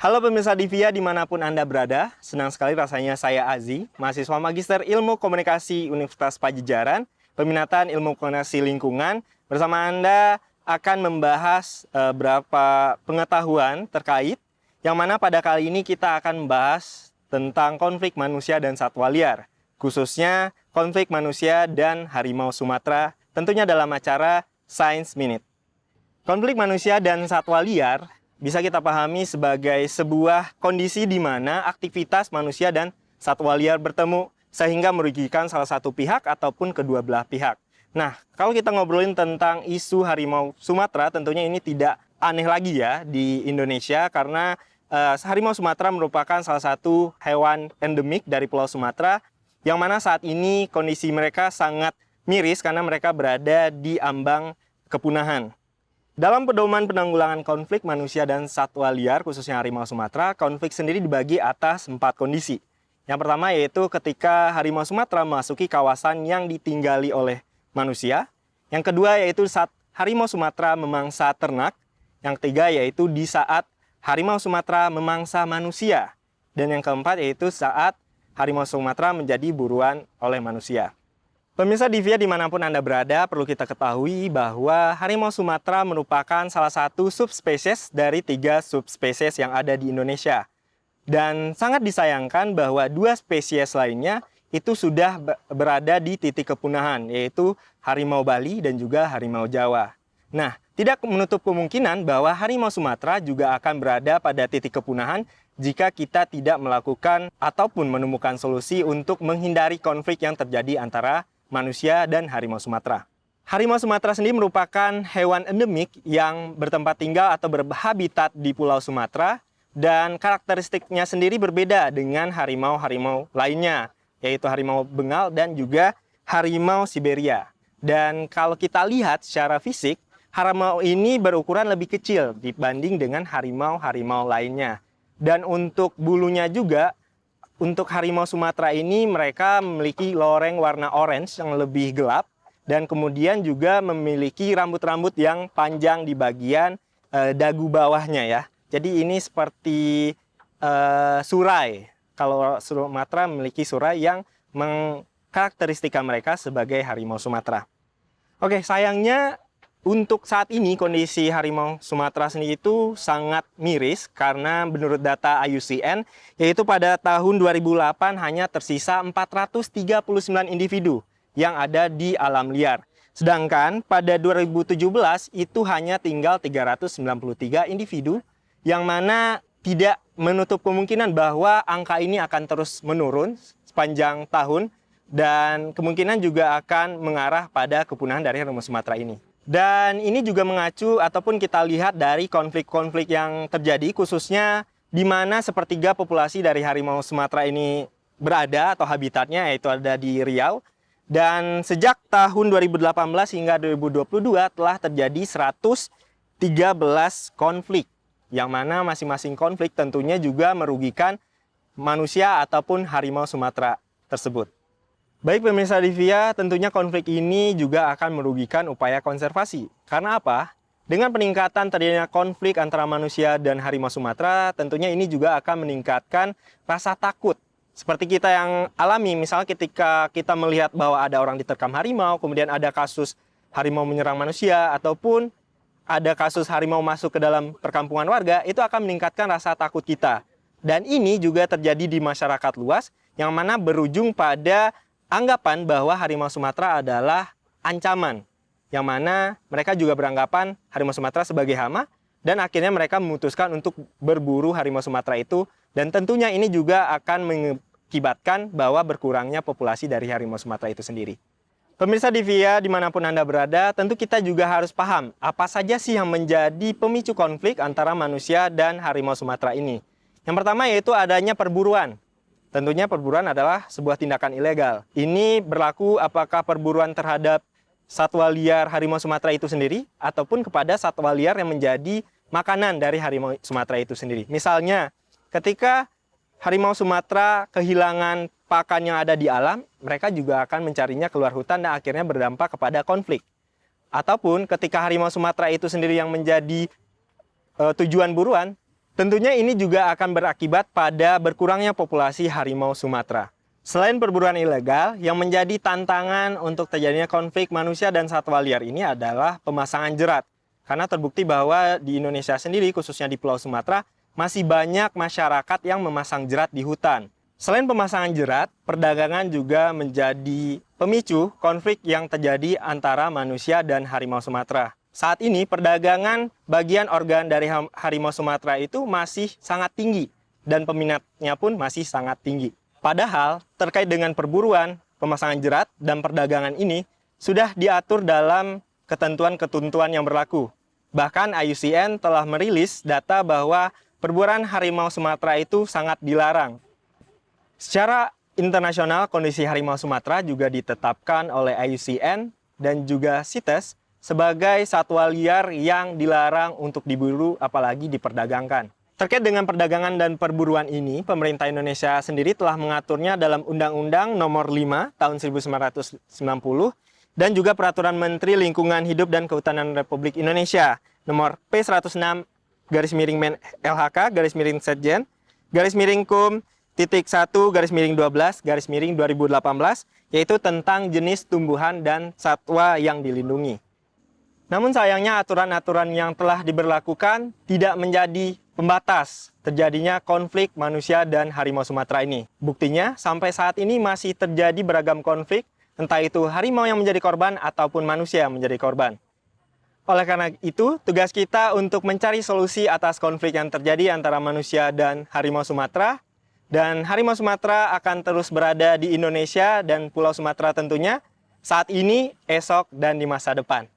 Halo pemirsa Divia dimanapun Anda berada, senang sekali rasanya saya Azi, mahasiswa Magister Ilmu Komunikasi Universitas Pajajaran, peminatan Ilmu Komunikasi Lingkungan. Bersama Anda akan membahas beberapa pengetahuan terkait, yang mana pada kali ini kita akan membahas tentang konflik manusia dan satwa liar, khususnya konflik manusia dan harimau Sumatera, tentunya dalam acara Science Minute. Konflik manusia dan satwa liar bisa kita pahami sebagai sebuah kondisi di mana aktivitas manusia dan satwa liar bertemu sehingga merugikan salah satu pihak ataupun kedua belah pihak. Nah, kalau kita ngobrolin tentang isu harimau Sumatera, tentunya ini tidak aneh lagi ya di Indonesia karena harimau Sumatera merupakan salah satu hewan endemik dari Pulau Sumatera yang mana saat ini kondisi mereka sangat miris karena mereka berada di ambang kepunahan. Dalam pedoman penanggulangan konflik manusia dan satwa liar, khususnya harimau Sumatera, konflik sendiri dibagi atas 4 kondisi. Yang pertama yaitu ketika harimau Sumatera memasuki kawasan yang ditinggali oleh manusia. Yang kedua yaitu saat harimau Sumatera memangsa ternak. Yang ketiga yaitu di saat harimau Sumatera memangsa manusia. Dan yang keempat yaitu saat harimau Sumatera menjadi buruan oleh manusia. Pemirsa Divia dimanapun Anda berada, perlu kita ketahui bahwa harimau Sumatera merupakan salah satu subspesies dari 3 subspesies yang ada di Indonesia. Dan sangat disayangkan bahwa 2 spesies lainnya itu sudah berada di titik kepunahan, yaitu harimau Bali dan juga harimau Jawa. Nah, tidak menutup kemungkinan bahwa harimau Sumatera juga akan berada pada titik kepunahan jika kita tidak melakukan ataupun menemukan solusi untuk menghindari konflik yang terjadi antara manusia dan harimau Sumatera. Harimau Sumatera sendiri merupakan hewan endemik yang bertempat tinggal atau berhabitat di Pulau Sumatera dan karakteristiknya sendiri berbeda dengan harimau-harimau lainnya, yaitu harimau Bengal dan juga harimau Siberia. Dan kalau kita lihat secara fisik, harimau ini berukuran lebih kecil dibanding dengan harimau-harimau lainnya. Dan untuk bulunya juga, untuk harimau Sumatera ini mereka memiliki loreng warna orange yang lebih gelap dan kemudian juga memiliki rambut-rambut yang panjang di bagian dagu bawahnya ya. Jadi ini seperti surai. Kalau Sumatera memiliki surai yang mengkarakteristikkan mereka sebagai harimau Sumatera. Oke, sayangnya untuk saat ini kondisi harimau Sumatera sendiri itu sangat miris karena menurut data IUCN yaitu pada tahun 2008 hanya tersisa 439 individu yang ada di alam liar. Sedangkan pada 2017 itu hanya tinggal 393 individu yang mana tidak menutup kemungkinan bahwa angka ini akan terus menurun sepanjang tahun dan kemungkinan juga akan mengarah pada kepunahan dari harimau Sumatera ini. Dan ini juga mengacu ataupun kita lihat dari konflik-konflik yang terjadi khususnya di mana sepertiga populasi dari harimau Sumatera ini berada atau habitatnya yaitu ada di Riau. Dan sejak tahun 2018 hingga 2022 telah terjadi 113 konflik. Yang mana masing-masing konflik tentunya juga merugikan manusia ataupun harimau Sumatera tersebut. Baik pemirsa Divia, tentunya konflik ini juga akan merugikan upaya konservasi. Karena apa? Dengan peningkatan terjadinya konflik antara manusia dan harimau Sumatera, tentunya ini juga akan meningkatkan rasa takut. Seperti kita yang alami, misalnya ketika kita melihat bahwa ada orang diterkam harimau, kemudian ada kasus harimau menyerang manusia, ataupun ada kasus harimau masuk ke dalam perkampungan warga, itu akan meningkatkan rasa takut kita. Dan ini juga terjadi di masyarakat luas, yang mana berujung pada anggapan bahwa harimau Sumatera adalah ancaman, yang mana mereka juga beranggapan harimau Sumatera sebagai hama, dan akhirnya mereka memutuskan untuk berburu harimau Sumatera itu, dan tentunya ini juga akan mengakibatkan bahwa berkurangnya populasi dari harimau Sumatera itu sendiri. Pemirsa Divia dimanapun Anda berada, tentu kita juga harus paham apa saja sih yang menjadi pemicu konflik antara manusia dan harimau Sumatera ini. Yang pertama yaitu adanya perburuan. Tentunya perburuan adalah sebuah tindakan ilegal. Ini berlaku apakah perburuan terhadap satwa liar harimau Sumatera itu sendiri ataupun kepada satwa liar yang menjadi makanan dari harimau Sumatera itu sendiri. Misalnya, ketika harimau Sumatera kehilangan pakan yang ada di alam, mereka juga akan mencarinya keluar hutan dan akhirnya berdampak kepada konflik. Ataupun ketika harimau Sumatera itu sendiri yang menjadi tujuan buruan, Tentunya ini juga akan berakibat pada berkurangnya populasi harimau Sumatera. Selain perburuan ilegal, yang menjadi tantangan untuk terjadinya konflik manusia dan satwa liar ini adalah pemasangan jerat. Karena terbukti bahwa di Indonesia sendiri, khususnya di Pulau Sumatera, masih banyak masyarakat yang memasang jerat di hutan. Selain pemasangan jerat, perdagangan juga menjadi pemicu konflik yang terjadi antara manusia dan harimau Sumatera. Saat ini perdagangan bagian organ dari harimau Sumatera itu masih sangat tinggi dan peminatnya pun masih sangat tinggi. Padahal terkait dengan perburuan, pemasangan jerat, dan perdagangan ini sudah diatur dalam ketentuan-ketentuan yang berlaku. Bahkan IUCN telah merilis data bahwa perburuan harimau Sumatera itu sangat dilarang. Secara internasional, kondisi harimau Sumatera juga ditetapkan oleh IUCN dan juga CITES sebagai satwa liar yang dilarang untuk diburu apalagi diperdagangkan. Terkait dengan perdagangan dan perburuan ini, pemerintah Indonesia sendiri telah mengaturnya dalam Undang-Undang Nomor 5 Tahun 1990 dan juga Peraturan Menteri Lingkungan Hidup dan Kehutanan Republik Indonesia Nomor P106 _ LHK _ Setjen _ Kum.1 _ 12 _ 2018 yaitu tentang jenis tumbuhan dan satwa yang dilindungi. Namun sayangnya aturan-aturan yang telah diberlakukan tidak menjadi pembatas terjadinya konflik manusia dan harimau Sumatera ini. Buktinya sampai saat ini masih terjadi beragam konflik, entah itu harimau yang menjadi korban ataupun manusia yang menjadi korban. Oleh karena itu, tugas kita untuk mencari solusi atas konflik yang terjadi antara manusia dan harimau Sumatera. Dan harimau Sumatera akan terus berada di Indonesia dan Pulau Sumatera tentunya saat ini, esok, dan di masa depan.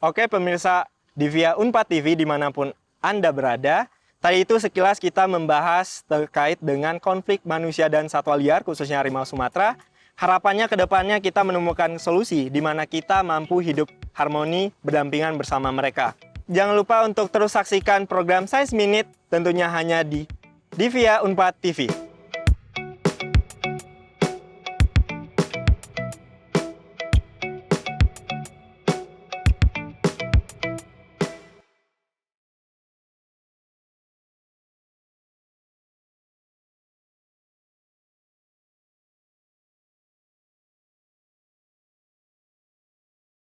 Oke pemirsa di via Unpad TV dimanapun Anda berada, tadi itu sekilas kita membahas terkait dengan konflik manusia dan satwa liar khususnya harimau Sumatera. Harapannya ke depannya kita menemukan solusi di mana kita mampu hidup harmoni berdampingan bersama mereka. Jangan lupa untuk terus saksikan program Science Minute tentunya hanya di via Unpad TV.